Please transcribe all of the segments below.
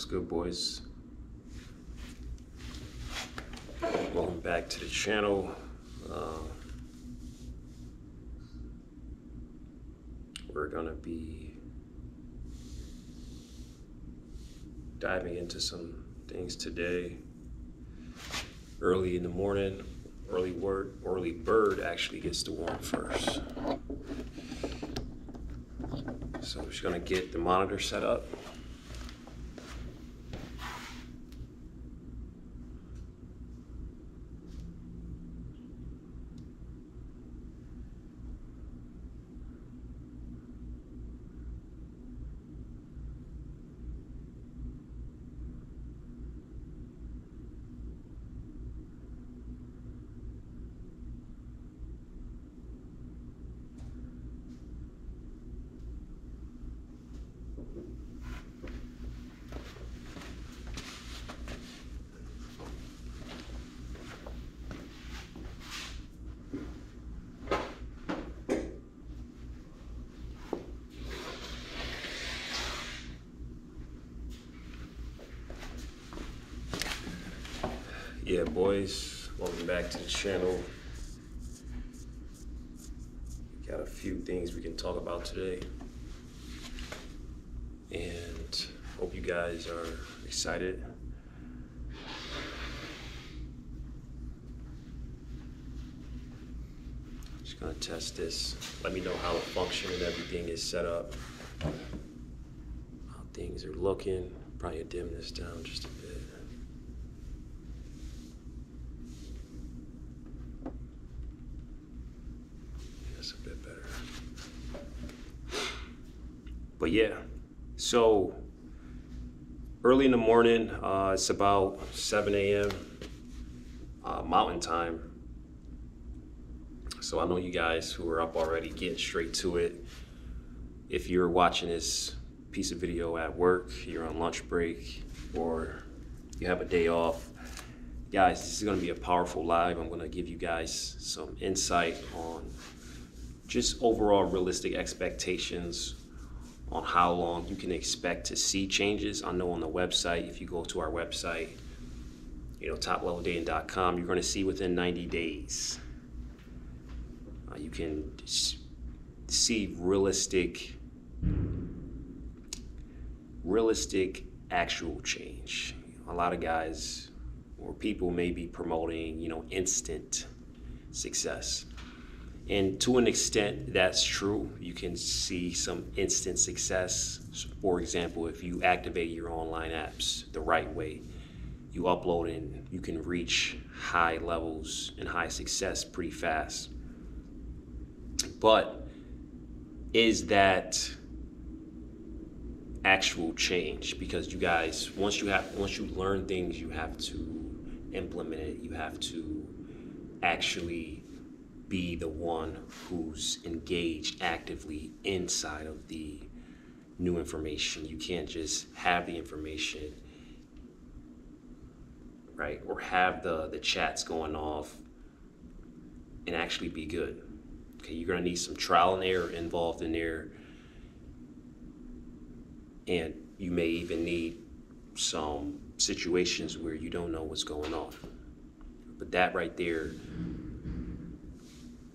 good, boys? Welcome back to the channel. We're gonna be diving into some things today. Early in the morning, early bird actually gets the worm first. So I'm just gonna get the monitor set up. Yeah, boys, welcome back to the channel. Got a few things we can talk about today, and hope you guys are excited. Just gonna test this. Let me know how the function and everything is set up, how things are looking. Probably dim this down just a bit. A bit better. But yeah, so early in the morning, it's about 7 a.m. Mountain time. So I know you guys who are up already getting straight to it. If you're watching this piece of video at work, you're on lunch break, or you have a day off, guys, this is going to be a powerful live. I'm going to give you guys some insight on just overall realistic expectations on how long you can expect to see changes. I know on the website, if you go to our website, topleveldating.com, you're going to see within 90 days. You can see realistic actual change. A lot of guys or people may be promoting, instant success. And to an extent, that's true. You can see some instant success. For example, if you activate your online apps the right way, you upload and you can reach high levels and high success pretty fast. But is that actual change? Because you guys, once you learn things, you have to implement it. You have to actually be the one who's engaged actively inside of the new information. You can't just have the information, right? Or have the chats going off and actually be good. Okay, you're gonna need some trial and error involved in there. And you may even need some situations where you don't know what's going on. But that right there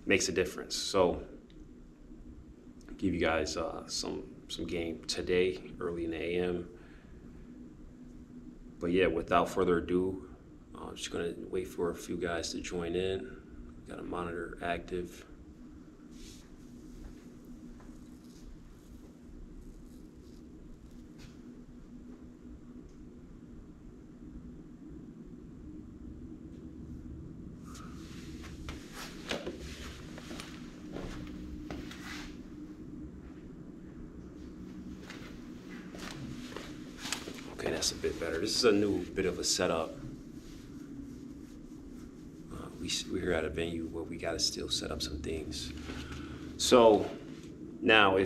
makes a difference. So I'll give you guys some game today, early in the AM. But yeah, without further ado, I'm just gonna wait for a few guys to join in. Got a monitor active. Okay, that's a bit better. This is a new bit of a setup. We're here at a venue where we gotta still set up some things. So now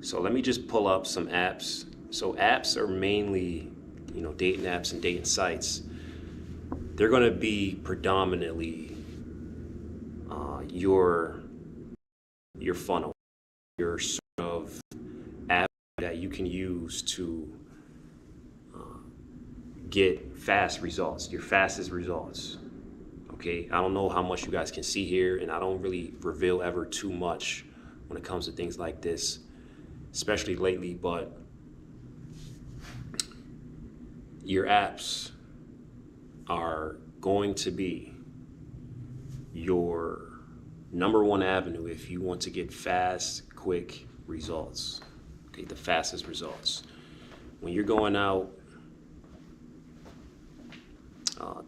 so let me just pull up some apps. So apps are mainly, dating apps and dating sites. They're gonna be predominantly your funnel, your sort of app that you can use to get fast results, your fastest results. Okay, I don't know how much you guys can see here, and I don't really reveal ever too much when it comes to things like this, especially lately, but your apps are going to be your #1 avenue if you want to get fast, quick results. Okay, the fastest results. When you're going out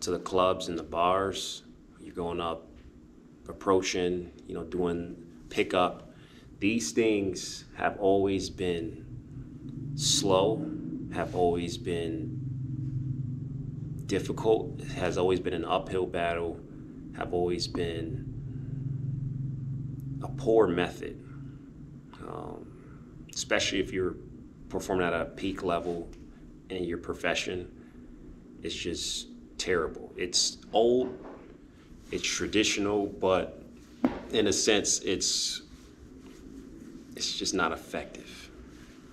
to the clubs and the bars, you're going up, approaching, doing pickup. These things have always been slow, have always been difficult, it has always been an uphill battle, have always been a poor method, especially if you're performing at a peak level in your profession. It's just terrible. It's old, it's traditional, but in a sense, it's just not effective.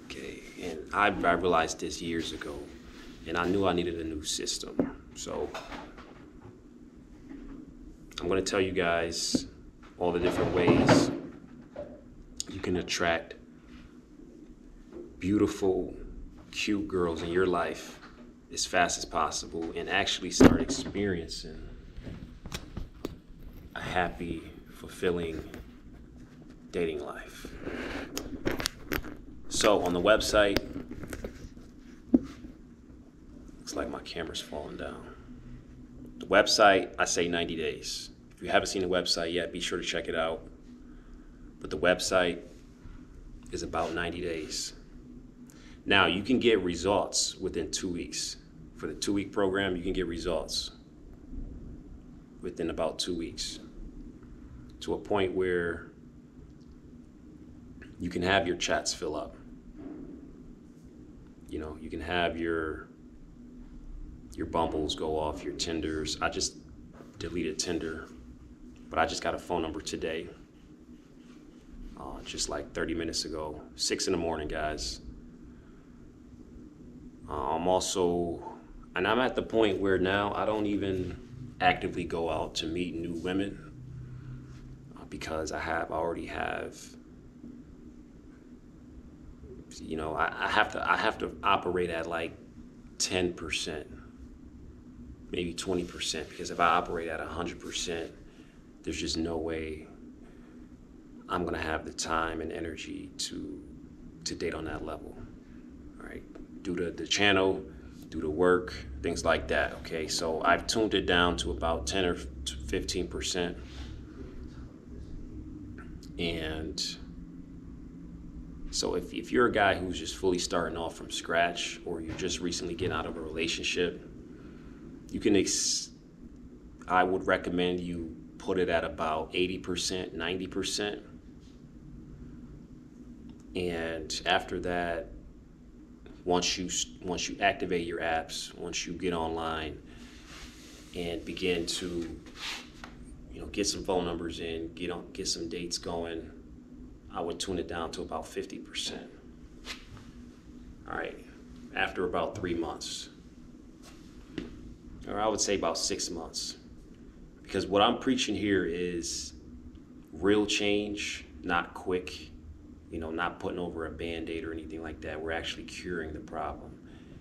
Okay, and I realized this years ago, and I knew I needed a new system. So I'm going to tell you guys all the different ways you can attract beautiful, cute girls in your life as fast as possible and actually start experiencing a happy, fulfilling dating life. So on the website, looks like my camera's falling down. The website, I say 90 days. If you haven't seen the website yet, be sure to check it out. But the website is about 90 days. Now, you can get results within 2 weeks. For the 2-week program, you can get results within about 2 weeks, to a point where you can have your chats fill up. You can have your Bumbles go off, your Tinders. I just deleted Tinder, but I just got a phone number today, just like 30 minutes ago, 6 in the morning, guys. I'm at the point where now I don't even actively go out to meet new women, because I already have, I have to operate at like 10%, maybe 20%, because if I operate at 100%, there's just no way I'm gonna have the time and energy to date on that level. All right, due to the channel, due to work, things like that. Okay, so I've tuned it down to about 10 or 15%, and so if you're a guy who's just fully starting off from scratch, or you're just recently getting out of a relationship, you can I would recommend you put it at about 80%, 90%. And after that, once you activate your apps, once you get online and begin to get some phone numbers in, get some dates going, I would tune it down to about 50%. All right, after about 3 months, or I would say about 6 months, because what I'm preaching here is real change, not quick, not putting over a Band-Aid or anything like that. We're actually curing the problem.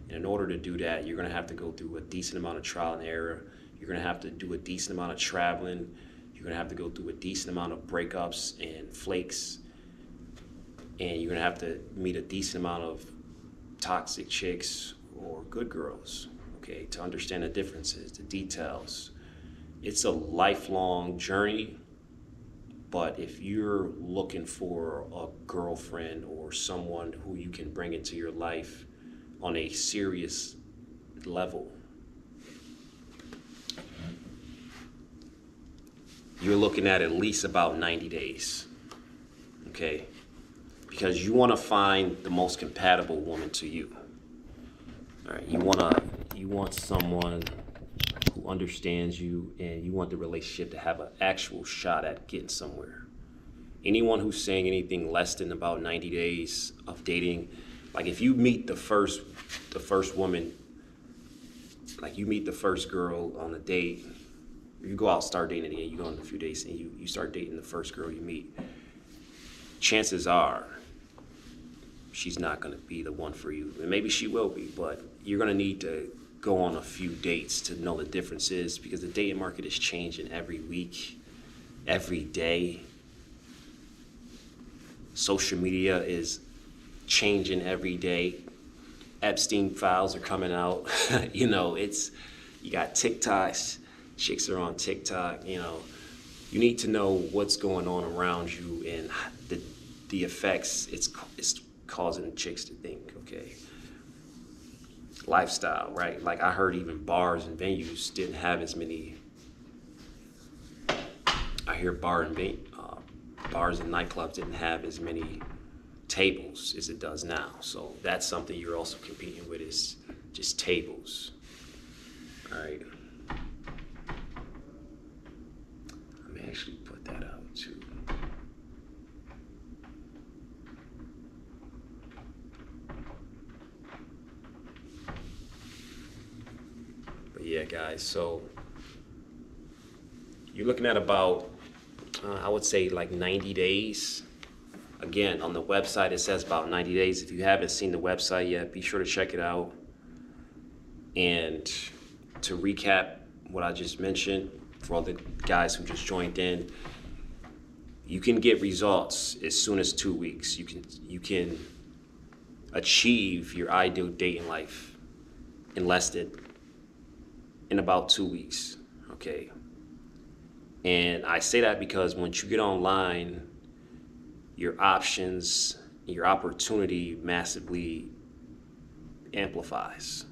And in order to do that, you're gonna have to go through a decent amount of trial and error. You're gonna have to do a decent amount of traveling. You're gonna have to go through a decent amount of breakups and flakes. And you're gonna have to meet a decent amount of toxic chicks or good girls, okay, to understand the differences, the details. It's a lifelong journey, but if you're looking for a girlfriend or someone who you can bring into your life on a serious level, you're looking at least about 90 days, okay? Because you want to find the most compatible woman to you. All right, you want someone who understands you, and you want the relationship to have an actual shot at getting somewhere. Anyone who's saying anything less than about 90 days of dating, like if you meet the first woman Like you meet the first girl on a date, you go out, start dating again, you go on a few dates and you start dating the first girl you meet. Chances are she's not gonna be the one for you. And maybe she will be, but you're gonna need to go on a few dates to know the differences, because the dating market is changing every week, every day. Social media is changing every day. Epstein files are coming out. You know, you got TikToks, chicks are on TikTok, you know. You need to know what's going on around you and the effects it's causing chicks to think, okay. Lifestyle, right? Like I heard even bars and venues didn't have as many. I hear bars and nightclubs didn't have as many tables as it does now. So that's something you're also competing with, is just tables. All right. Let me actually put that out too. But yeah, guys, so you're looking at about, I would say like 90 days. Again, on the website, it says about 90 days. If you haven't seen the website yet, be sure to check it out. And to recap what I just mentioned, for all the guys who just joined in, you can get results as soon as 2 weeks. You can achieve your ideal dating life in about 2 weeks, okay? And I say that because once you get online, your options, your opportunity massively amplifies.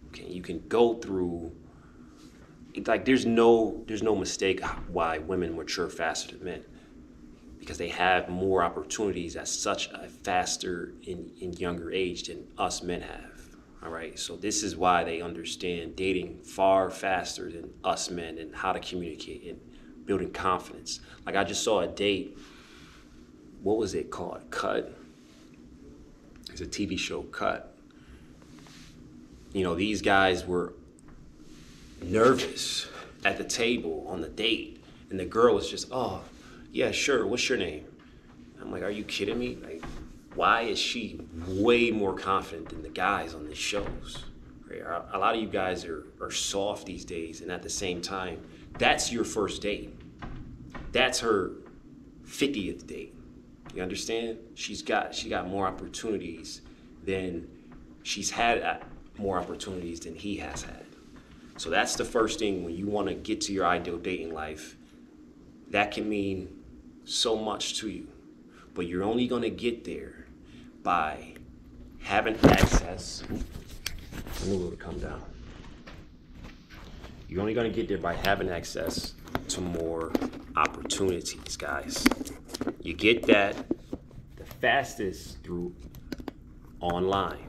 Okay, you can go through, like there's no mistake why women mature faster than men, because they have more opportunities at such a faster and younger age than us men have. All right, so this is why they understand dating far faster than us men and how to communicate and building confidence. Like I just saw a date. What was it called? Cut. It's a TV show, Cut. You know, these guys were nervous at the table on the date, and the girl was just, oh, yeah, sure, what's your name? I'm like, are you kidding me? Like, why is she way more confident than the guys on the shows? Right? A lot of you guys are soft these days, and at the same time, that's your first date. That's her 50th date. You understand? She got more opportunities than she's had, more opportunities than he has had. So that's the first thing when you want to get to your ideal dating life. That can mean so much to you, but you're only going to get there by having access. I'm going to come down. You're only going to get there by having access to more opportunities, guys. You get that the fastest through online.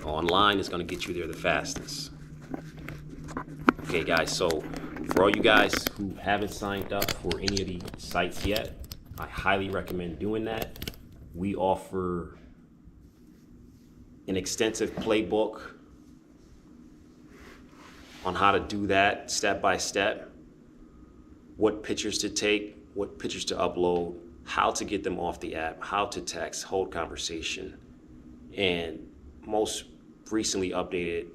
Online is going to get you there the fastest. Okay, guys, so for all you guys who haven't signed up for any of the sites yet, I highly recommend doing that. We offer an extensive playbook on how to do that step by step, what pictures to take, what pictures to upload, how to get them off the app, how to text, hold conversation, and most recently updated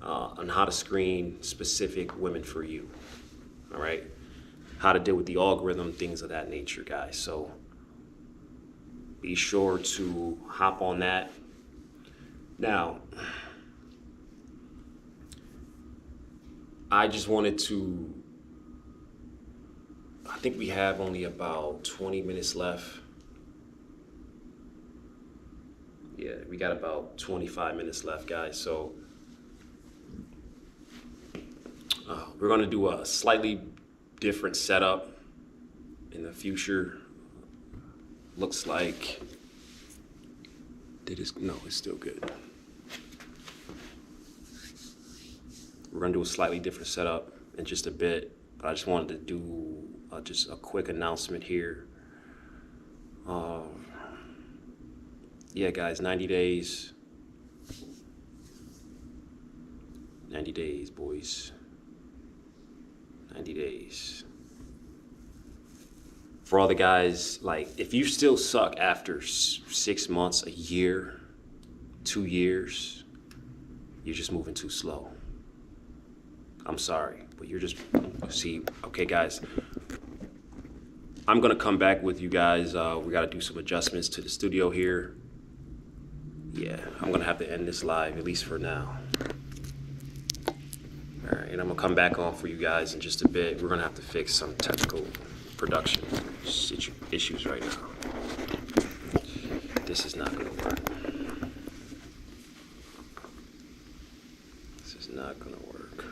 on how to screen specific women for you, all right? How to deal with the algorithm, things of that nature, guys. So be sure to hop on that. Now, I just wanted to, I think we have only about 20 minutes left. Yeah, we got about 25 minutes left, guys. So we're gonna do a slightly different setup in the future. Looks like, no, it's still good. We're gonna do a slightly different setup in just a bit, but I just wanted to do just a quick announcement here. Yeah, guys, 90 days. 90 days, boys. 90 days. For all the guys, like, if you still suck after 6 months, a year, 2 years, you're just moving too slow. I'm sorry, but you're just, see, okay, guys, I'm gonna come back with you guys. We gotta do some adjustments to the studio here. Yeah, I'm gonna have to end this live, at least for now. All right, and I'm gonna come back on for you guys in just a bit. We're gonna have to fix some technical production issues right now. This is not gonna work. This is not gonna work.